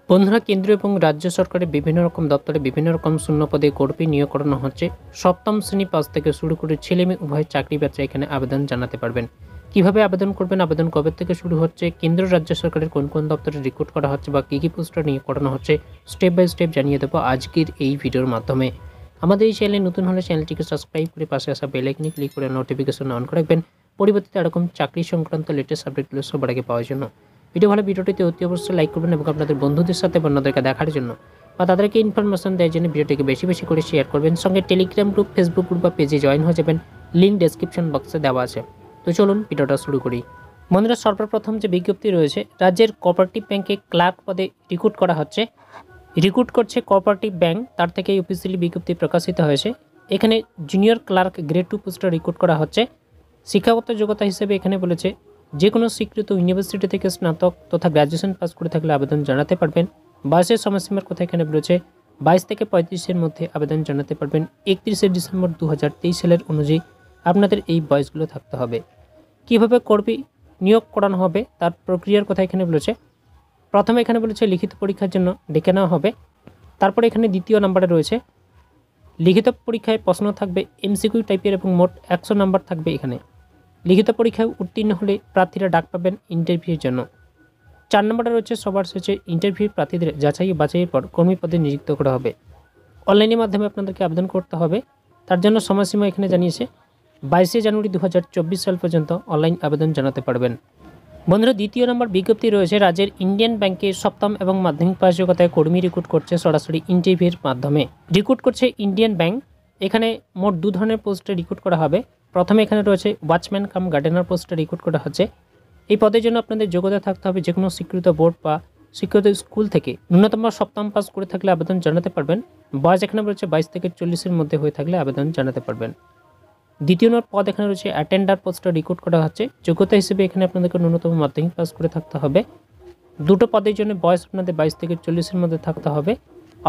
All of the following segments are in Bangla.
বন্ধুরা, কেন্দ্র এবং রাজ্য সরকারের বিভিন্ন রকম দপ্তরে বিভিন্ন রকম শূন্য পদে কর্মী নিয়োগ করানো হচ্ছে। সপ্তম শ্রেণী পাস থেকে শুরু করে ছেলে মেয়ে উভয় চাকরি বাচ্চা এখানে আবেদন জানাতে পারবেন। কিভাবে আবেদন করবেন, আবেদন কবে থেকে শুরু হচ্ছে, কেন্দ্র রাজ্য সরকারের কোন কোন দপ্তরে রিক্রুট করা হচ্ছে বা কী কী পোস্টে নিয়োগ করানো হচ্ছে, স্টেপ বাই স্টেপ জানিয়ে দেবো আজকের এই ভিডিওর মাধ্যমে। আমাদের এই চ্যানেলে নতুন হলে চ্যানেলটিকে সাবস্ক্রাইব করে পাশে আসা বেল আইকনে ক্লিক করে নোটিফিকেশন অন করে রাখবেন, পরিবর্তিতে এরকম চাকরি সংক্রান্ত লেটেস্ট আপডেটগুলো সবার আগে পাওয়ার জন্য। ভিডিওটিতে অতি অবশ্যই লাইক করবেন এবং আপনাদের বন্ধুদের সাথে অন্যদেরকে দেখার জন্য বা তাদেরকে ইনফরমেশন দেওয়ার জন্য ভিডিওটিকে বেশি বেশি করে শেয়ার করবেন। সঙ্গে টেলিগ্রাম গ্রুপ, ফেসবুক গ্রুপ বা পেজে জয়েন হয়ে যাবেন, লিঙ্ক ডেসক্রিপশন বক্সে দেওয়া আছে। তো চলুন ভিডিওটা শুরু করি। বন্ধুরা, সর্বপ্রথম যে বিজ্ঞপ্তি রয়েছে, রাজ্যের কোঅপারেটিভ ব্যাংকে ক্লার্ক পদে রিক্রুট করা হচ্ছে। রিক্রুট করছে কোঅপারেটিভ ব্যাংক, তার থেকে অফিসিয়ালি বিজ্ঞপ্তি প্রকাশিত হয়েছে। এখানে জুনিয়র ক্লার্ক গ্রেড 2 পোস্টে রিক্রুট করা হচ্ছে। শিক্ষাগত যোগ্যতা হিসেবে এখানে বলেছে যে কোনো স্বীকৃত ইউনিভার্সিটি থেকে স্নাতক তথা গ্র্যাজুয়েশন পাস করে থাকলে আবেদন জানাতে পারবেন। বয়সের সময়সীমার কথা এখানে বলেছে 22 থেকে 35-এর মধ্যে আবেদন জানাতে পারবেন। 31শে ডিসেম্বর 2023 সালের অনুযায়ী আপনাদের এই বয়সগুলো থাকতে হবে। কিভাবে কর্মী নিয়োগ করানো হবে তার প্রক্রিয়ার কথা এখানে বলেছে। প্রথমে এখানে বলেছে লিখিত পরীক্ষার জন্য ডেকে নেওয়া হবে। তারপরে এখানে দ্বিতীয় নম্বরে রয়েছে লিখিত পরীক্ষায় প্রশ্ন থাকবে এমসিকিউ টাইপের এবং মোট 100 নাম্বার থাকবে। এখানে লিখিত পরীক্ষায় উত্তীর্ণ হলে প্রার্থীরা ডাক পাবেন ইন্টারভিউর জন্য। 4 নম্বরে রয়েছে সবার শেষে ইন্টারভিউ প্রার্থীদের যাচাই বাছাইয়ের পর কর্মী পদে নিযুক্ত করা হবে। অনলাইনের মাধ্যমে আপনাদেরকে আবেদন করতে হবে। তার জন্য সময়সীমা এখানে জানিয়েছে 22শে জানুয়ারি 2024 সাল পর্যন্ত অনলাইন আবেদন জানাতে পারবেন। বন্ধুরা, দ্বিতীয় নম্বর বিজ্ঞপ্তি রয়েছে রাজ্যের ইন্ডিয়ান ব্যাংকে সপ্তম এবং মাধ্যমিক পাস যোগ্যতায় কর্মী রিক্রুট করছে সরাসরি ইন্টারভিউর মাধ্যমে। রিক্রুট করছে ইন্ডিয়ান ব্যাংক। এখানে মোট 2 ধরনের পোস্টে রিক্রুট করা হবে। প্রথমে এখানে রয়েছে ওয়াচম্যান কাম গার্ডেনার পোস্টে রিক্রুট করা হচ্ছে। এই পদের জন্য আপনাদের যোগ্যতা থাকতে হবে যে কোনো স্বীকৃত বোর্ড বা স্বীকৃত স্কুল থেকে ন্যূনতম সপ্তম পাস করে থাকলে আবেদন জানাতে পারবেন। বয়স এখানে রয়েছে 22 থেকে 40-এর মধ্যে হয়ে থাকলে আবেদন জানাতে পারবেন। দ্বিতীয় নম্বর পদ এখানে রয়েছে অ্যাটেন্ডার পোস্টে রিক্রুট করা হচ্ছে। যোগ্যতা হিসেবে এখানে আপনাদেরকে ন্যূনতম মাধ্যমিক পাস করে থাকতে হবে। দুটো পদের জন্য বয়স আপনাদের 22 থেকে 40-এর মধ্যে থাকতে হবে।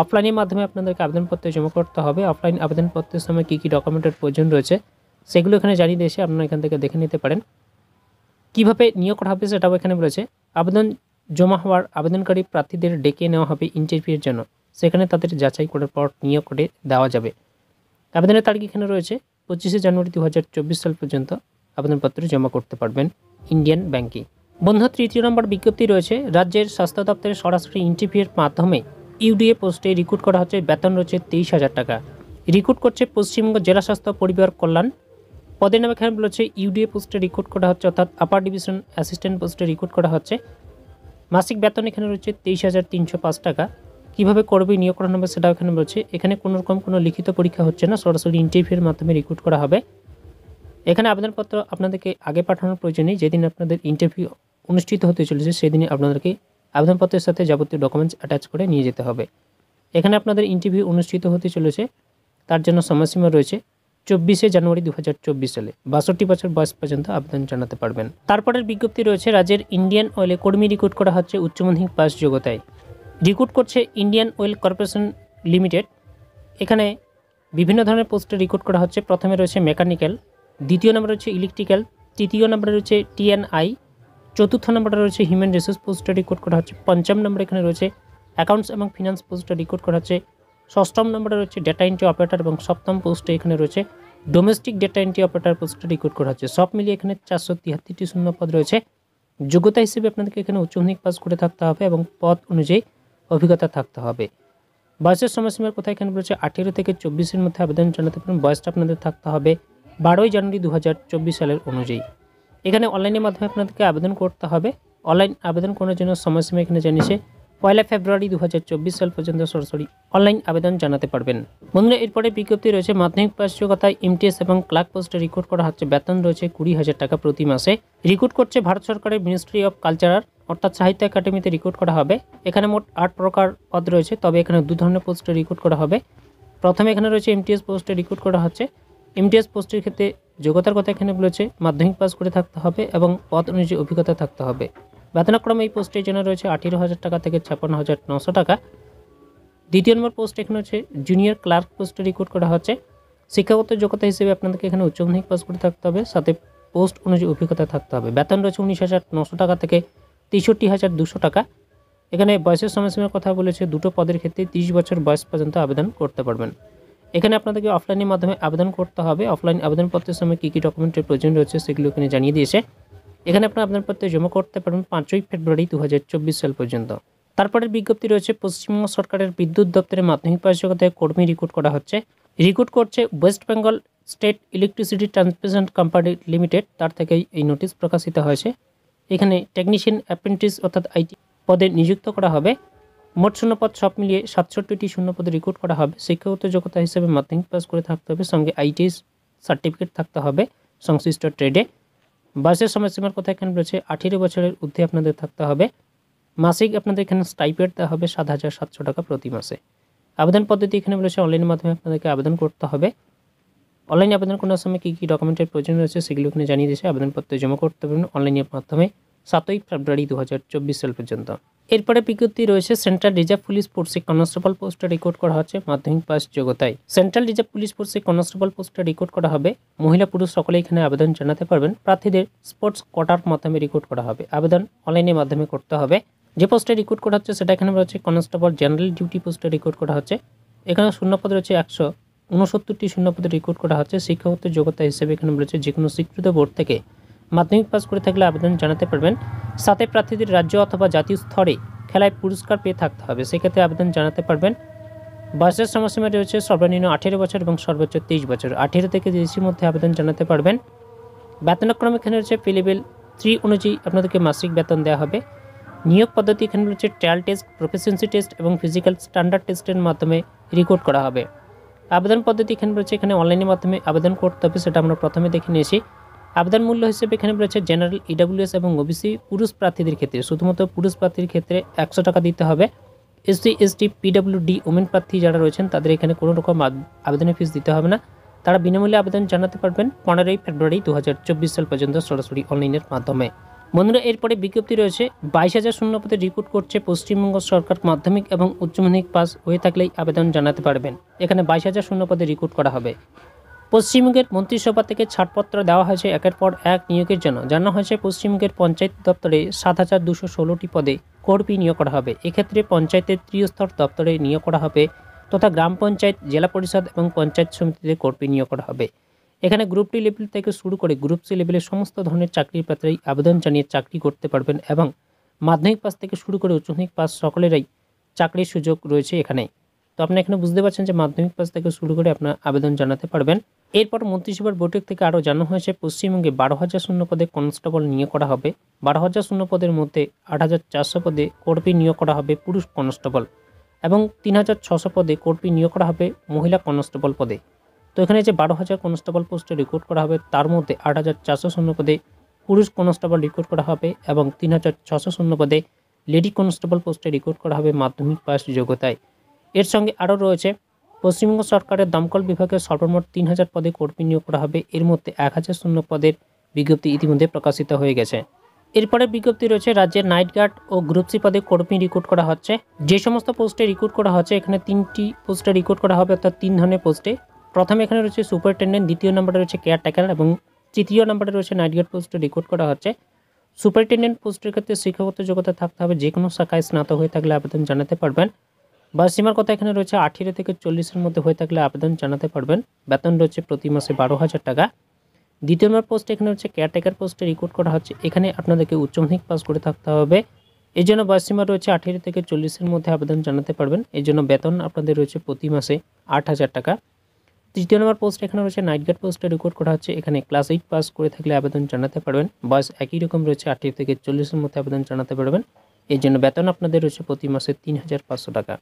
অফলাইনের মাধ্যমে আপনাদেরকে আবেদনপত্র জমা করতে হবে। অফলাইন আবেদনপত্রের সময় কী কী ডকুমেন্টের প্রয়োজন রয়েছে সেগুলো এখানে জানিয়ে দিয়েছে, আপনারা এখান থেকে দেখে নিতে পারেন। কিভাবে নিয়োগ করা হবে সেটাও এখানে বলেছে। আবেদন জমা হওয়ার আবেদনকারী প্রার্থীদের ডেকে নেওয়া হবে ইন্টারভিউর জন্য। সেখানে তাদের যাচাই করার পর নিয়োগ করে দেওয়া যাবে। আবেদনের তারিখ এখানে রয়েছে 25শে জানুয়ারি 2024 সাল পর্যন্ত আবেদনপত্র জমা করতে পারবেন ইন্ডিয়ান ব্যাংকে। বন্ধু, তৃতীয় নম্বর বিজ্ঞপ্তি রয়েছে রাজ্যের স্বাস্থ্য দপ্তরে সরাসরি ইন্টারভিউর মাধ্যমে ইউডিএ পোস্টে রিক্রুট করা হচ্ছে। বেতন রয়েছে 23,000 টাকা। রিক্রুট করছে পশ্চিমবঙ্গ জেলা স্বাস্থ্য পরিবার কল্যাণ। পদের নাম এখানে বলেছে ইউডিএ পোস্টে রিক্রুট করা হচ্ছে, অর্থাৎ আপার ডিভিশন অ্যাসিস্ট্যান্ট পোস্টে রিক্রুট করা হচ্ছে। মাসিক বেতন এখানে রয়েছে 23,305 টাকা। কীভাবে কর্মী নিয়োগ করানো হবে সেটাও এখানে বলছে। এখানে কোনো লিখিত পরীক্ষা হচ্ছে না, সরাসরি ইন্টারভিউর মাধ্যমে রিক্রুট করা হবে। এখানে আবেদনপত্র আপনাদেরকে আগে পাঠানোর প্রয়োজন নেই। যেদিন আপনাদের ইন্টারভিউ অনুষ্ঠিত হতে চলেছে সেদিনই আপনাদেরকে আবেদনপত্রের সাথে যাবতীয় ডকুমেন্টস অ্যাটাচ করে নিয়ে যেতে হবে। এখানে আপনাদের ইন্টারভিউ অনুষ্ঠিত হতে চলেছে, তার জন্য সময়সীমা রয়েছে 24শে জানুয়ারি 2024 সালে। 62 বছর বয়স পর্যন্ত আবেদন জানাতে পারবেন। তারপরের বিজ্ঞপ্তি রয়েছে রাজ্যের ইন্ডিয়ান অয়েলে কর্মী রিক্রুট করা হচ্ছে উচ্চ মাধ্যমিক পাস যোগ্যতায়। রিক্রুট করছে ইন্ডিয়ান অয়েল কর্পোরেশন লিমিটেড। এখানে বিভিন্ন ধরনের পোস্টে রিক্রুট করা হচ্ছে। প্রথমে রয়েছে মেকানিক্যাল, দ্বিতীয় নম্বরে রয়েছে ইলেকট্রিক্যাল, তৃতীয় নম্বরে রয়েছে টিএনআই, চতুর্থ নম্বরে রয়েছে হিউম্যান রিসোর্স পোস্টে রিক্রুট করা হচ্ছে। পঞ্চম নম্বরে এখানে রয়েছে অ্যাকাউন্টস এবং ফিনান্স পোস্টে রিক্রুট করা হচ্ছে। ষষ্ঠম নম্বরে রয়েছে ডেটা এন্ট্রি অপারেটর এবং সপ্তম পোস্টে এখানে রয়েছে ডোমেস্টিক ডেটা এন্ট্রি অপারেটর পোস্টে রিক্রুট করা হচ্ছে। সব মিলিয়ে এখানে 473টি শূন্য পদ রয়েছে। যোগ্যতা হিসেবে আপনাদেরকে এখানে উচ্চ মাধ্যমিক পাস করে থাকতে হবে এবং পদ অনুযায়ী অভিজ্ঞতা থাকতে হবে। বয়সের সময়সীমার কথা এখানে বলেছে 18 থেকে 24-এর মধ্যে আবেদন জানাতে পারেন। বয়সটা আপনাদের থাকতে হবে 12 জানুয়ারি 2024 সালের অনুযায়ী। এখানে অনলাইনের মাধ্যমে আপনাদেরকে আবেদন করতে হবে। অনলাইন আবেদন করার জন্য সময়সীমা এখানে জানিয়েছে 1 ফেব্রুয়ারি 2024 সাল পর্যন্ত সরাসরি অনলাইন আবেদন জানাতে পারবেন। বন্ধুরা, এরপরে বিজ্ঞপ্তি রয়েছে মাধ্যমিক পাস যোগ্যতায় এমটিএস এবং ক্লার্ক পোস্টে রিক্রুট করা হচ্ছে। বেতন রয়েছে 20,000 টাকা প্রতি মাসে। রিক্রুট করছে ভারত সরকারের মিনিস্ট্রি অফ কালচার, অর্থাৎ সাহিত্য একাডেমিতে রিক্রুট করা হবে। এখানে মোট 8 প্রকার পদ রয়েছে, তবে এখানে 2 ধরনের পোস্টে রিক্রুট করা হবে। প্রথমে এখানে রয়েছে এমটিএস পোস্টে রিক্রুট করা হচ্ছে। এমটিএস পোস্টের ক্ষেত্রে যোগ্যতার কথা এখানে বলেছে মাধ্যমিক পাস করে থাকতে হবে এবং পদ অনুযায়ী অভিজ্ঞতা থাকতে হবে। বেতনক্রমে এই পোস্টের জন্য রয়েছে 18,000 টাকা থেকে 56,900 টাকা। দ্বিতীয় নম্বর পোস্ট এখানে হচ্ছে জুনিয়র ক্লার্ক পোস্টে রিক্রুট করা হচ্ছে। শিক্ষাগত যোগ্যতা হিসেবে আপনাদেরকে এখানে উচ্চ মাধ্যমিক পাস করে থাকতে হবে, সাথে পোস্ট অনুযায়ী অভিজ্ঞতা থাকতে হবে। বেতন রয়েছে 19,900 টাকা থেকে 63,200 টাকা। এখানে বয়সের সময়সীমার কথা বলেছে, দুটো পদের ক্ষেত্রে 30 বছর বয়স পর্যন্ত আবেদন করতে পারবেন। এখানে আপনাদেরকে অফলাইনের মাধ্যমে আবেদন করতে হবে। অফলাইন আবেদনপত্রের সময় কী কী ডকুমেন্টের প্রয়োজন রয়েছে সেগুলো এখানে জানিয়ে দিয়েছে। এখানে আপনার আবেদনপত্র জমা করতে পারবেন 5ই ফেব্রুয়ারি 2024 সাল পর্যন্ত। তারপরের বিজ্ঞপ্তি রয়েছে, পশ্চিমবঙ্গ সরকারের বিদ্যুৎ দপ্তরে মাধ্যমিক পাস যোগ্যতায় কর্মী রিক্রুট করা হচ্ছে। রিক্রুট করছে West Bengal state electricity transmission company limited, তার থেকে এই নোটিশ প্রকাশিত হয়েছে। এখানে টেকনিশিয়ান অ্যাপ্রেন্টিস অর্থাৎ আইটি পদে নিযুক্ত করা হবে। মোট শূন্যপদ সব মিলিয়ে 67টি শূন্যপদে রিক্রুট করা হবে। শিক্ষাগত যোগ্যতা হিসেবে মাধ্যমিক পাস করে থাকতে হবে, সঙ্গে আইটিআই সার্টিফিকেট থাকতে হবে সংশ্লিষ্ট ট্রেডে। বয়সের সময়সীমার কথা এখানে রয়েছে, 18 বছরের ঊর্ধ্বে আপনাদের থাকতে হবে। মাসিক আপনাদের এখানে স্টাইপেন্ড দেওয়া হবে 7,700 টাকা প্রতি মাসে। আবেদন পদ্ধতি এখানে বলেছে, অনলাইনের মাধ্যমে আপনাদেরকে আবেদন করতে হবে। অনলাইনে আবেদন করার সময় কী কী ডকুমেন্টের প্রয়োজন রয়েছে সেগুলো এখানে জানিয়ে দিয়েছে। আবেদনপত্র জমা করতে পারবেন অনলাইনের মাধ্যমে 7ই ফেব্রুয়ারি 2024 সাল পর্যন্ত। এরপরে বিজ্ঞপ্তি রয়েছে, সেন্ট্রাল রিজার্ভ পুলিশ ফোর্সে কনস্টেবল পোস্টে রিক্রুট করা হচ্ছে মাধ্যমিক পাস যোগ্যতায়। সেন্ট্রাল রিজার্ভ পুলিশ ফোর্সে কনস্টেবল পোস্টে রিক্রুট করা হবে। মহিলা পুরুষ সকলে এখানে আবেদন জানাতে পারবেন। প্রার্থীদের স্পোর্টস কোটার মাধ্যমে রিক্রুট করা হবে। আবেদন অনলাইনের মাধ্যমে করতে হবে। যে পোস্টে রিক্রুট করা হচ্ছে সেটা এখানে রয়েছে কনস্টেবল জেনারেল ডিউটি পোস্টে রিক্রুট করা হচ্ছে। এখানে শূন্যপদ রয়েছে 169টি শূন্যপদে রিক্রুট করা হচ্ছে। শিক্ষাগত যোগ্যতা হিসেবে এখানে বলেছে, যে কোনো স্বীকৃত বোর্ড থেকে মাধ্যমিক পাস করে থাকলে আবেদন জানাতে পারবেন। সাথে প্রার্থীদের রাজ্য অথবা জাতীয় স্তরে খেলায় পুরস্কার পেয়ে থাকতে হবে, সেক্ষেত্রে আবেদন জানাতে পারবেন। বয়সের সময়সীমা রয়েছে সর্বনিম্ন 18 বছর এবং সর্বোচ্চ 23 বছর। 18 থেকে 30-এর মধ্যে আবেদন জানাতে পারবেন। বেতনক্রম এখানে রয়েছে পে লেভেল 3 অনুযায়ী আপনাদেরকে মাসিক বেতন দেওয়া হবে। নিয়োগ পদ্ধতি এখানে রয়েছে ট্রায়াল টেস্ট, প্রফিসিয়েন্সি টেস্ট এবং ফিজিক্যাল স্ট্যান্ডার্ড টেস্টের মাধ্যমে রিক্রুট করা হবে। আবেদন পদ্ধতি এখানে রয়েছে, এখানে অনলাইনের মাধ্যমে আবেদন করতে হবে, সেটা আমরা প্রথমে দেখে নিয়েছি। আবেদন মূল্য হিসেবে এখানে রয়েছে জেনারেল, ইডব্লিউএস এবং ওবিসি পুরুষ প্রার্থীদের ক্ষেত্রে শুধুমাত্র পুরুষ প্রার্থীর ক্ষেত্রে 100 টাকা দিতে হবে। এসসি, এসটি, পিডব্লিউডি ওমেন প্রার্থী যারা রয়েছেন তাদের এখানে কোনো রকম আবেদনের ফিস দিতে হবে না। তারা বিনামূল্যে আবেদন জানাতে পারবেন 15ই ফেব্রুয়ারি 2024 সাল পর্যন্ত সরাসরি অনলাইনের মাধ্যমে। বন্ধুরা, এরপরে বিজ্ঞপ্তি রয়েছে, 22,000 শূন্যপদে রিক্রুট করছে পশ্চিমবঙ্গ সরকার। মাধ্যমিক এবং উচ্চ মাধ্যমিক পাস হয়ে থাকলেই আবেদন জানাতে পারবেন। এখানে 22,000 শূন্যপদে রিক্রুট করা হবে। পশ্চিমবঙ্গের মন্ত্রিসভা থেকে ছাড়পত্র দেওয়া হয়েছে একের পর এক নিয়োগের জন্য। জানানো হয়েছে, পশ্চিমবঙ্গের পঞ্চায়েত দপ্তরে 7,216টি পদে কর্মী নিয়োগ করা হবে। এক্ষেত্রে পঞ্চায়েতের ত্রিস্তর দপ্তরে নিয়োগ করা হবে, তথা গ্রাম পঞ্চায়েত, জেলা পরিষদ এবং পঞ্চায়েত সমিতিতে কর্মী নিয়োগ করা হবে। এখানে গ্রুপ ডি লেভেল থেকে শুরু করে গ্রুপ সি লেভেলের সমস্ত ধরনের চাকরির প্রার্থী আবেদন জানিয়ে চাকরি করতে পারবেন এবং মাধ্যমিক পাস থেকে শুরু করে উচ্চ মাধ্যমিক পাস সকলেরই চাকরির সুযোগ রয়েছে এখানে। তো আপনি এখানে বুঝতে পারছেন যে মাধ্যমিক পাস থেকে শুরু করে আপনার আবেদন জানাতে পারবেন। এরপর মন্ত্রিসভার বৈঠক থেকে আরও জানানো হয়েছে, পশ্চিমবঙ্গে 12,000 শূন্যপদে কনস্টেবল নিয়োগ করা হবে। 12,000 শূন্যপদের মধ্যে 8,400 পদে কর্মী নিয়োগ করা হবে পুরুষ কনস্টেবল এবং 3,600 পদে কর্মী নিয়োগ করা হবে মহিলা কনস্টেবল পদে। তো এখানে যে 12,000 কনস্টেবল পোস্টে রিক্রুট করা হবে তার মধ্যে 8,400 শূন্যপদে পুরুষ কনস্টেবল রিক্রুট করা হবে এবং 3,600 শূন্যপদে লেডি কনস্টেবল পোস্টে রিক্রুট করা হবে মাধ্যমিক পাস যোগ্যতায়। এর সঙ্গে আরও রয়েছে, পশ্চিমবঙ্গ সরকারের দমকল বিভাগের সর্বমোট 3,000 পদে কর্মী নিয়োগ করা হবে। এর মধ্যে 1,000 শূন্য পদের বিজ্ঞপ্তি ইতিমধ্যে প্রকাশিত হয়ে গেছে। এরপরে বিজ্ঞপ্তি রয়েছে, রাজ্যের নাইট গার্ড ও গ্রুপ সি পদে কর্মী রিক্রুট করা হচ্ছে। যে সমস্ত পোস্টে রিক্রুট করা হচ্ছে, এখানে 3টি পোস্টে রিক্রুট করা হবে, অর্থাৎ 3 ধরনের পোস্টে। প্রথমে এখানে রয়েছে সুপারিনটেন্ডেন্ট, দ্বিতীয় নম্বরে রয়েছে কেয়ারটেকার এবং তৃতীয় নম্বরে রয়েছে নাইট গার্ড পোস্টে রিক্রুট করা হচ্ছে। সুপারিনটেন্ডেন্ট পোস্টের ক্ষেত্রে শিক্ষাগত যোগ্যতা থাকতে হবে, যে কোনো শাখায় স্নাতক হয়ে থাকলে আবেদন জানাতে পারবেন। বয়স সীমার কথা এখানে রয়েছে 18 থেকে 40-এর মধ্যে হয়ে থাকলে আবেদন জানাতে পারবেন। বেতন রয়েছে প্রতি মাসে 12,000 টাকা। দ্বিতীয় নম্বর পোস্টে এখানে হচ্ছে কেয়ারটেকার পোস্টে রিক্রুট করা হচ্ছে। এখানে আপনাদেরকে উচ্চ মাধ্যমিক পাস করে থাকতে হবে। এই জন্য বয়স সীমা রয়েছে 18 থেকে 40-এর মধ্যে আবেদন জানাতে পারবেন। এই জন্য বেতন আপনাদের রয়েছে প্রতি মাসে 8,000 টাকা। তৃতীয় নম্বর পোস্ট এখানে রয়েছে নাইট গার্ড পোস্টে রিক্রুট করা হচ্ছে। এখানে ক্লাস 8 পাস করে থাকলে আবেদন জানাতে পারবেন। বয়স একই রকম রয়েছে, 18 থেকে 40-এর মধ্যে আবেদন জানাতে পারবেন। এই জন্য বেতন আপনাদের রয়েছে প্রতি মাসে 3,500 টাকা।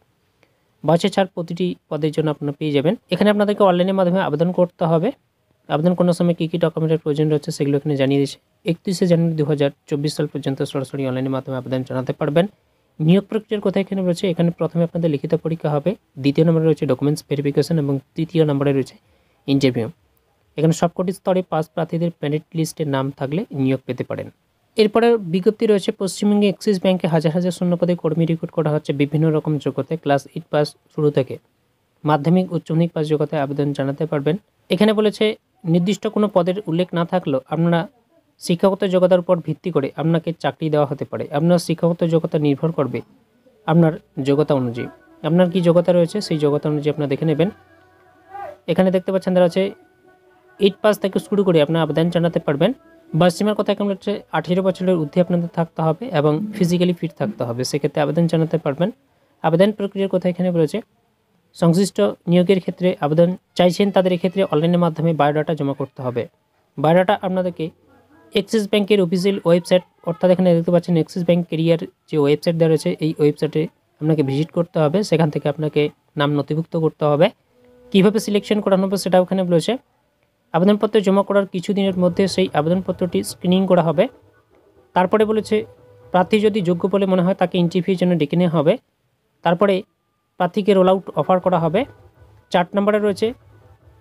বয়সের ছাড় প্রতিটি পদের জন্য আপনারা পেয়ে যাবেন। এখানে আপনাদেরকে অনলাইনের মাধ্যমে আবেদন করতে হবে। আবেদন করার সময় কী কী ডকুমেন্টের প্রয়োজন রয়েছে সেগুলো এখানে জানিয়ে দিয়েছে। 31শে জানুয়ারি 2024 সাল পর্যন্ত সরাসরি অনলাইনের মাধ্যমে আবেদন জানাতে পারবেন। নিয়োগ প্রক্রিয়ার কথা এখানে রয়েছে, এখানে প্রথমে আপনাদের লিখিত পরীক্ষা হবে, দ্বিতীয় নম্বরে রয়েছে ডকুমেন্টস ভেরিফিকেশন এবং তৃতীয় নম্বরে রয়েছে ইন্টারভিউ। এখানে সবকটি স্তরে পাস প্রার্থীদের মেরিট লিস্টে নাম থাকলে নিয়োগ পেতে পারেন। এরপরে বিজ্ঞপ্তি রয়েছে, পশ্চিমবঙ্গে এক্সিস ব্যাংকে হাজার হাজার শূন্যপদে কর্মী রিক্রুট করা হচ্ছে বিভিন্ন রকম যোগ্যতায়। ক্লাস 8 পাস শুরু থেকে মাধ্যমিক উচ্চ মাধ্যমিক পাস যোগ্যতায় আবেদন জানাতে পারবেন। এখানে বলেছে, নির্দিষ্ট কোনো পদের উল্লেখ না থাকলেও আপনারা শিক্ষাগত যোগ্যতার উপর ভিত্তি করে আপনাকে চাকরি দেওয়া হতে পারে। আপনার শিক্ষাগত যোগ্যতা নির্ভর করবে আপনার যোগ্যতা অনুযায়ী। আপনার কি যোগ্যতা রয়েছে সেই যোগ্যতা অনুযায়ী আপনারা দেখে নেবেন। এখানে দেখতে পাচ্ছেন তারা হচ্ছে 8 পাস থেকে শুরু করে আপনারা আবেদন জানাতে পারবেন। বয়সসীমার কথা এখানে হচ্ছে 18 বছরের ঊর্ধ্বে আপনাদের থাকতে হবে এবং ফিজিক্যালি ফিট থাকতে হবে, সেক্ষেত্রে আবেদন জানাতে পারবেন। আবেদন প্রক্রিয়ার কথা এখানে রয়েছে সংশ্লিষ্ট নিয়োগের ক্ষেত্রে আবেদন চাইছেন তাদের ক্ষেত্রে অনলাইনের মাধ্যমে বায়োডাটা জমা করতে হবে। বায়োডাটা আপনাদেরকে অ্যাক্সিস ব্যাংকের অফিসিয়াল ওয়েবসাইট, অর্থাৎ এখানে দেখতে পাচ্ছেন অ্যাক্সিস ব্যাংক কেরিয়ার যে ওয়েবসাইট দেওয়া রয়েছে এই ওয়েবসাইটে আপনাকে ভিজিট করতে হবে, সেখান থেকে আপনাকে নাম নথিভুক্ত করতে হবে। কীভাবে সিলেকশন করানো হবে সেটাও এখানে বলেছে। আবেদনপত্র জমা করার কিছুদিনের মধ্যে সেই আবেদনপত্রটি স্ক্রিনিং করা হবে। তারপরে বলেছে প্রার্থী যদি যোগ্য বলে মনে হয় তাকে ইন্টারভিউর জন্য ডেকে নেওয়া হবে। তারপরে প্রার্থীকে রোল আউট অফার করা হবে। 4 নম্বরে রয়েছে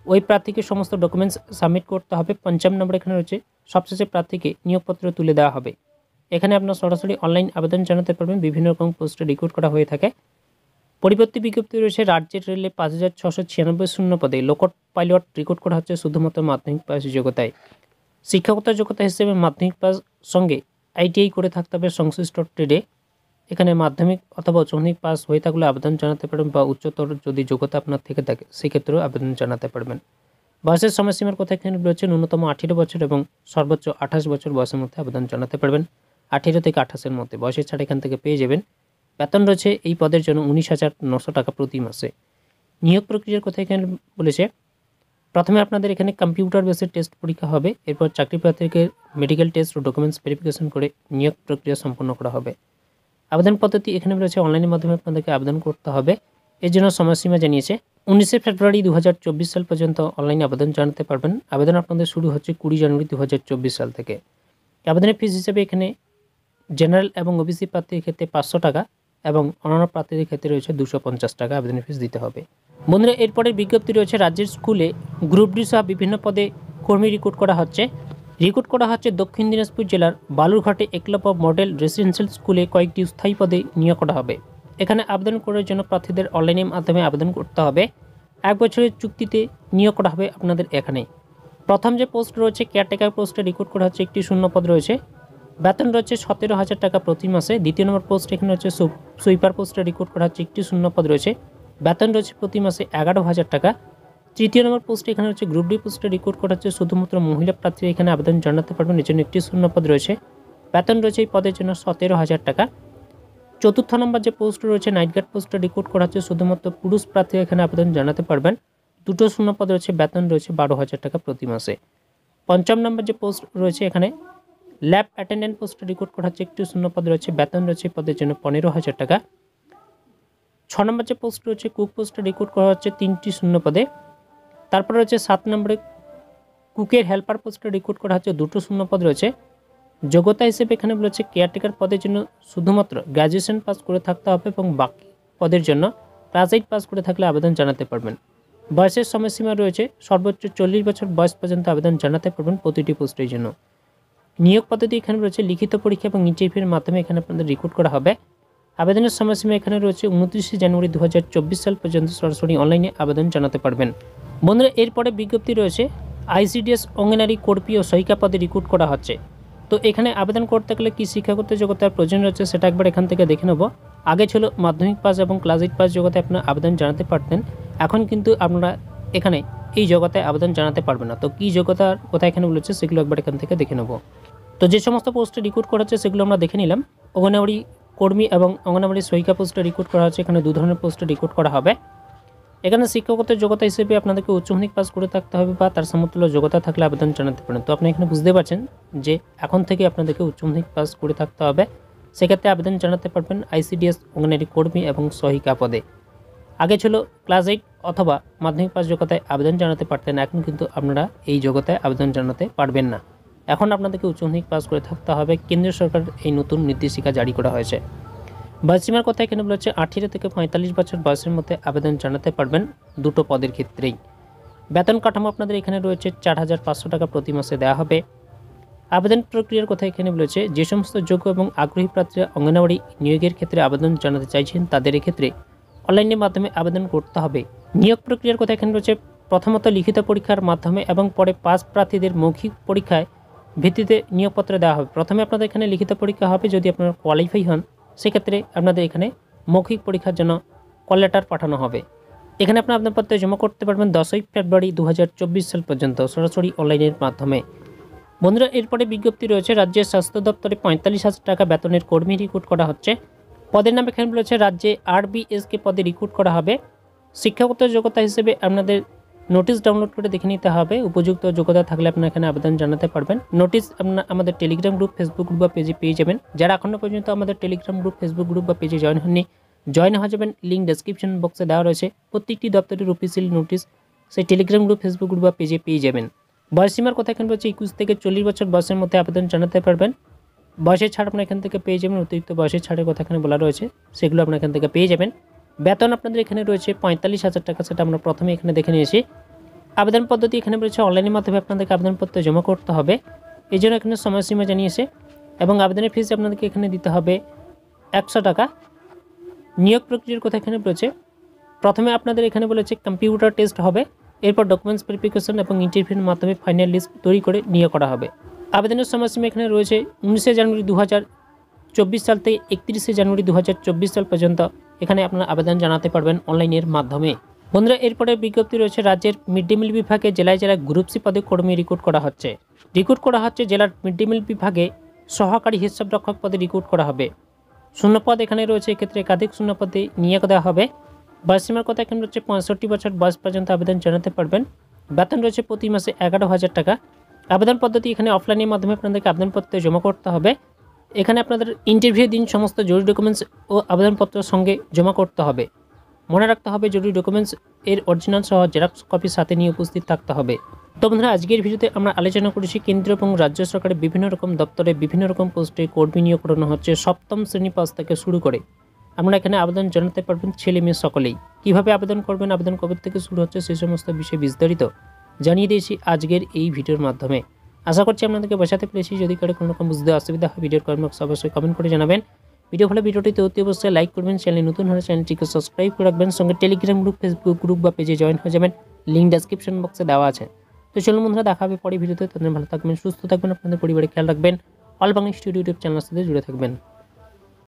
ওই প্রার্থীকে সমস্ত ডকুমেন্টস সাবমিট করতে হবে। 5 নম্বরে এখানে রয়েছে সবশেষে প্রার্থীকে নিয়োগপত্র তুলে দেওয়া হবে। এখানে আপনার সরাসরি অনলাইন আবেদন জানাতে পারবেন। বিভিন্ন রকম পোস্টে রিক্রুট করা হয়ে থাকে। পরিবর্তী বিজ্ঞপ্তি রয়েছে রাজ্যের রেলে 5696 শূন্য পদে লোকট পাইলট রিক্রুট করা হচ্ছে শুধুমাত্র মাধ্যমিক পাস যোগ্যতায়। শিক্ষাগত যোগ্যতা হিসেবে মাধ্যমিক পাস সঙ্গে আইটিআই করে থাকতে হবে সংশ্লিষ্ট ট্রেডে। এখানে মাধ্যমিক অথবা উচ্চ মাধ্যমিক পাস হয়ে থাকলে আবেদন জানাতে পারবেন, বা উচ্চতর যদি যোগ্যতা আপনার থেকে থাকে সেক্ষেত্রেও আবেদন জানাতে পারবেন। বয়সের সময়সীমার কথা এখানে রয়েছে ন্যূনতম 18 বছর এবং সর্বোচ্চ 28 বছর বয়সের মধ্যে আবেদন জানাতে পারবেন। 18 থেকে 28-এর মধ্যে বয়সের ছাড় এখান থেকে পেয়ে যাবেন। বেতন রয়েছে এই পদের জন্য 19,900 টাকা প্রতি মাসে। নিয়োগ প্রক্রিয়ার কথা এখানে বলেছে প্রথমে আপনাদের এখানে কম্পিউটার বেসের টেস্ট পরীক্ষা হবে, এরপর চাকরি প্রার্থীকে মেডিকেল টেস্ট ও ডকুমেন্টস ভেরিফিকেশন করে নিয়োগ প্রক্রিয়া সম্পন্ন করা হবে। আবেদন পদ্ধতি এখানে রয়েছে অনলাইনের মাধ্যমে আপনাদেরকে আবেদন করতে হবে। এর জন্য সময়সীমা জানিয়েছে 19 ফেব্রুয়ারি 2024 সাল পর্যন্ত অনলাইনে আবেদন জানাতে পারবেন। আবেদন আপনাদের শুরু হচ্ছে 20 জানুয়ারি 2024 সাল থেকে। আবেদনের ফিস হিসেবে এখানে জেনারেল এবং ওবিসি প্রার্থীর ক্ষেত্রে 500 টাকা এবং অন্যান্য প্রার্থীদের ক্ষেত্রে রয়েছে 250 টাকা আবেদনের ফিস দিতে হবে। বন্ধুরা, এরপরের বিজ্ঞপ্তি রয়েছে রাজ্যের স্কুলে গ্রুপ ডি সহ বিভিন্ন পদে কর্মী রিক্রুট করা হচ্ছে দক্ষিণ দিনাজপুর জেলার বালুরঘাটে একলব্য মডেল রেসিডেন্সিয়াল স্কুলে কয়েকটি স্থায়ী পদে নিয়োগ করা হবে। এখানে আবেদন করার জন্য প্রার্থীদের অনলাইনের মাধ্যমে আবেদন করতে হবে। 1 বছরের চুক্তিতে নিয়োগ করা হবে আপনাদের এখানে। প্রথম যে পোস্ট রয়েছে কেয়ারটেকার পোস্টে রিক্রুট করা হচ্ছে, একটি শূন্য পদ রয়েছে। বেতন রয়েছে 17,000 টাকা প্রতি মাসে। দ্বিতীয় নম্বর পোস্ট এখানে হচ্ছে সুইপার পোস্টে রিক্রুট করা হচ্ছে, একটি শূন্য পদ রয়েছে। বেতন রয়েছে প্রতি মাসে 11,000 টাকা। তৃতীয় নম্বর পোস্টে এখানে হচ্ছে গ্রুপ ডি পোস্টে রিক্রুট করা হচ্ছে শুধুমাত্র মহিলা প্রার্থীরা এখানে আবেদন জানাতে পারবেন, এর জন্য একটি শূন্য পদ রয়েছে। বেতন রয়েছে এই পদের জন্য 17,000 টাকা। চতুর্থ নম্বর যে পোস্ট রয়েছে নাইট গার্ড পোস্টে রিক্রুট করা হচ্ছে শুধুমাত্র পুরুষ প্রার্থীরা এখানে আবেদন জানাতে পারবেন, দুটো শূন্য পদ রয়েছে। বেতন রয়েছে 12,000 টাকা প্রতি মাসে। পঞ্চম নম্বর যে পোস্ট রয়েছে এখানে ল্যাব অ্যাটেন্ডেন্ট পোস্টে রিক্রুট করা হচ্ছে, একটি শূন্য পদ রয়েছে। বেতন রয়েছে পদের জন্য 15,000 টাকা। 6 নম্বর যে পোস্ট রয়েছে কুক পোস্টে রিক্রুট করা হচ্ছে 3টি শূন্য পদে। তারপর রয়েছে 7 নম্বরে কুকের হেল্পার পোস্টে রিক্রুট করা হচ্ছে, 2টো শূন্য পদ রয়েছে। যোগ্যতা হিসেবে এখানে বলেছে কেয়ারটেকার পদের জন্য শুধুমাত্র গ্র্যাজুয়েশন পাস করে থাকতে হবে এবং বাকি পদের জন্য ক্লাস 8 পাস করে থাকলে আবেদন জানাতে পারবেন। বয়সের সময়সীমা রয়েছে সর্বোচ্চ 40 বছর বয়স পর্যন্ত আবেদন জানাতে পারবেন প্রতিটি পোস্টের জন্য। নিয়োগ পদ্ধতি এখানে রয়েছে লিখিত পরীক্ষা এবং ইন্টারভিউর মাধ্যমে এখানে আপনাদের রিক্রুট করা হবে। আবেদনের সময়সীমা এখানে রয়েছে 29 জানুয়ারি 2024 সাল পর্যন্ত সরাসরি অনলাইনে আবেদন জানাতে পারবেন। বন্ধুরা, এরপরে বিজ্ঞপ্তি রয়েছে আইসিডিএস অঙ্গনারী কর্মী ও সহায়িকা পদে রিক্রুট করা হচ্ছে। তো এখানে আবেদন করতে গেলে কি শিক্ষাগত যোগ্যতার প্রয়োজন রয়েছে সেটা একবার এখান থেকে দেখে নেব। আগে ছিল মাধ্যমিক পাস এবং ক্লাস 8 পাস যোগ্যতায় আপনারা আবেদন জানাতে পারতেন, এখন কিন্তু আপনারা এখানে এই যোগ্যতায় আবেদন জানাতে পারবেন না। তো কী যোগ্যতার কথা এখানে বলেছে সেগুলো একবার এখান থেকে দেখে নেব। তো যে সমস্ত পোস্টে রিক্রুট করা হচ্ছে সেগুলো আমরা দেখে নিলাম। অঙ্গনাবাড়ি কর্মী এবং অঙ্গনাবাড়ি সহায়িকা পোস্টে রিক্রুট করা হচ্ছে, এখানে 2 ধরনের পোস্টে রিক্রুট করা হবে। এখানে শিক্ষাগত যোগ্যতা হিসেবে আপনাদেরকে উচ্চ মাধ্যমিক পাস করে থাকতে হবে বা তার সমতুল্য যোগ্যতা থাকলে আবেদন জানাতে পারেন। তো আপনি এখানে বুঝতে পারছেন যে এখন থেকে আপনাদেরকে উচ্চ মাধ্যমিক পাস করে থাকতে হবে, সেক্ষেত্রে আবেদন জানাতে পারবেন আইসিডিএস অঙ্গনারী কর্মী এবং সহায়িকা পদে। আগে ছিল ক্লাস 8 অথবা মাধ্যমিক পাস যোগ্যতায় আবেদন জানাতে পারতেন, এখন কিন্তু আপনারা এই যোগ্যতায় আবেদন জানাতে পারবেন না। এখন আপনাদেরকে উচ্চ মাধ্যমিক পাস করে থাকতে হবে। কেন্দ্রীয় সরকার এই নতুন নির্দেশিকা জারি করা হয়েছে। বয়সীমার কথা এখানে বলেছে 18 থেকে 45 বছর বয়সের মধ্যে আবেদন জানাতে পারবেন দুটো পদের ক্ষেত্রেই। বেতন কাঠামো আপনাদের এখানে রয়েছে 4,500 টাকা প্রতি মাসে দেওয়া হবে। আবেদন প্রক্রিয়ার কথা এখানে বলেছে যে সমস্ত যোগ্য এবং আগ্রহী প্রার্থীরা অঙ্গনাবাড়ি নিয়োগের ক্ষেত্রে আবেদন জানাতে চাইছেন তাদের ক্ষেত্রে অনলাইনের মাধ্যমে আবেদন করতে হবে। নিয়োগ প্রক্রিয়ার কথা এখানে রয়েছে প্রথমত লিখিত পরীক্ষার মাধ্যমে এবং পরে পাস প্রার্থীদের মৌখিক পরীক্ষায় ভিত্তিতে নিয়োগপত্র দেওয়া হবে। প্রথমে আপনাদের এখানে লিখিত পরীক্ষা হবে, যদি আপনারা কোয়ালিফাই হন সেক্ষেত্রে আপনাদের এখানে মৌখিক পরীক্ষার জন্য কল লেটার পাঠানো হবে। এখানে আপনার আবেদনপত্র জমা করতে পারবেন 10ই ফেব্রুয়ারি 2024 সাল পর্যন্ত সরাসরি অনলাইনের মাধ্যমে। বন্ধুরা, এরপরে বিজ্ঞপ্তি রয়েছে রাজ্যের স্বাস্থ্য দপ্তরে 45,000 টাকা বেতনের কর্মী রিক্রুট করা হচ্ছে। পদের নাম এখানে রয়েছে রাজ্যে RBSK পদে রিক্রুট করা হবে। শিক্ষাগত যোগ্যতা হিসেবে আপনাদের নোটিশ ডাউনলোড করে দেখে নিতে হবে। উপযুক্ত যোগ্যতা থাকলে আপনারা এখানে আবেদন জানাতে পারবেন। নোটিশ আপনারা আমাদের টেলিগ্রাম গ্রুপ, ফেসবুক গ্রুপ বা পেজে পেয়ে যাবেন। যারা এখনও পর্যন্ত আমাদের টেলিগ্রাম গ্রুপ, ফেসবুক গ্রুপ বা পেজে জয়েন হননি, জয়েন হয়ে যাবেন। লিঙ্ক ডেসক্রিপশন বক্সে দেওয়া রয়েছে। প্রত্যেকটি দপ্তরের অফিসিয়াল নোটিশ সেই টেলিগ্রাম গ্রুপ, ফেসবুক গ্রুপ বা পেজে পেয়ে যাবেন। বয়সীমার কথা এখানে রয়েছে 21 থেকে 40 বছর বয়সের মধ্যে আবেদন জানাতে পারবেন। বয়সের ছাড় আপনার এখান থেকে পেয়ে যাবেন। অতিরিক্ত বয়সের ছাড়ের কথা এখানে বলা রয়েছে, সেগুলো আপনার এখান থেকে পেয়ে যাবেন। বেতন আপনাদের এখানে রয়েছে 45,000 টাকা, সেটা আমরা প্রথমে এখানে দেখে নিয়েছি। আবেদন পদ্ধতি এখানে রয়েছে অনলাইনের মাধ্যমে আপনাদেরকে আবেদনপত্র জমা করতে হবে, এই জন্য এখানে সময়সীমা জানিয়েছে। এবং আবেদনের ফিস আপনাদেরকে এখানে দিতে হবে 100 টাকা। নিয়োগ প্রক্রিয়ার কথা এখানে রয়েছে, প্রথমে আপনাদের এখানে বলেছে কম্পিউটার টেস্ট হবে, এরপর ডকুমেন্টস ভেরিফিকেশন এবং ইন্টারভিউর মাধ্যমে ফাইনাল লিস্ট তৈরি করে নিয়োগ করা হবে। আবেদনের সময়সীমা এখানে রয়েছে 19শে জানুয়ারি 2024 সাল থেকে 31শে জানুয়ারি 2024 সাল পর্যন্ত এখানে আপনারা আবেদন জানাতে পারবেন অনলাইনের মাধ্যমে। বন্ধুরা, এরপরে বিজ্ঞপ্তি রয়েছে রাজ্যের মিড ডে মিল বিভাগে জেলায় জেলায় গ্রুপ সি পদে কর্মী রিক্রুট করা হচ্ছে। জেলার মিড ডে মিল বিভাগে সহকারী হিসাবরক্ষক পদে রিক্রুট করা হবে। শূন্যপদ এখানে রয়েছে, এক্ষেত্রে একাধিক শূন্যপদে নিয়োগ দেওয়া হবে। বয়সীমার কথা এখানে রয়েছে 65 বছর বয়স পর্যন্ত আবেদন জানাতে পারবেন। বেতন রয়েছে প্রতি মাসে 11,000 টাকা। আবেদন পদ্ধতি এখানে অফলাইনের মাধ্যমে আপনাদেরকে আবেদনপত্র জমা করতে হবে। এখানে আপনাদের ইন্টারভিউ দিন সমস্ত জরুরি ডকুমেন্টস ও আবেদনপত্র সঙ্গে জমা করতে হবে। মনে রাখতে হবে জরুরি ডকুমেন্টস এর অরিজিনাল সহ জেরক্স কপি সাথে নিয়ে উপস্থিত থাকতে হবে। তো বন্ধুরা, আজকের ভিডিওতে আমরা আলোচনা করেছি কেন্দ্র এবং রাজ্য সরকারের বিভিন্ন রকম দপ্তরে বিভিন্ন রকম পোস্টে কর্মী নিয়োগ করানো হচ্ছে। সপ্তম শ্রেণী পাস থেকে শুরু করে আপনারা এখানে আবেদন জানাতে পারবেন, ছেলে মেয়ে সকলেই। কীভাবে আবেদন করবেন, আবেদন কবে থেকে শুরু হচ্ছে, সেই সমস্ত বিষয়ে বিস্তারিত জানিয়ে দিয়েছি আজকের এই ভিডিওর মাধ্যমে। আশা করছি আপনাদেরকে বোঝাতে পেরেছি। যদি কারো কোনো রকম বুঝতে অসুবিধা হয়, ভিডিওর কমেন্ট বক্সে অবশ্যই কমেন্ট করে জানাবেন। ভিডিও ভালো ভিডিওটিতে অতি অবশ্যই লাইক করবেন। চ্যানেল নতুন হলে চ্যানেলটিকে সাবস্ক্রাইব করে রাখবেন। সঙ্গে টেলিগ্রাম গ্রুপ, ফেসবুক গ্রুপ বা পেজে জয়েন হয়ে যাবেন। লিঙ্ক ডেসক্রিপশন বক্সে দেওয়া আছে। তো চলুন বন্ধুরা, দেখা হবে পরে ভিডিওতে। তাদের ভালো থাকবেন, সুস্থ থাকবেন, আপনাদের পরিবারের খেয়াল রাখবেন। অল বাংলা স্টুডিও ইউটিউব চ্যানেলের সাথে জুড়ে থাকবেন।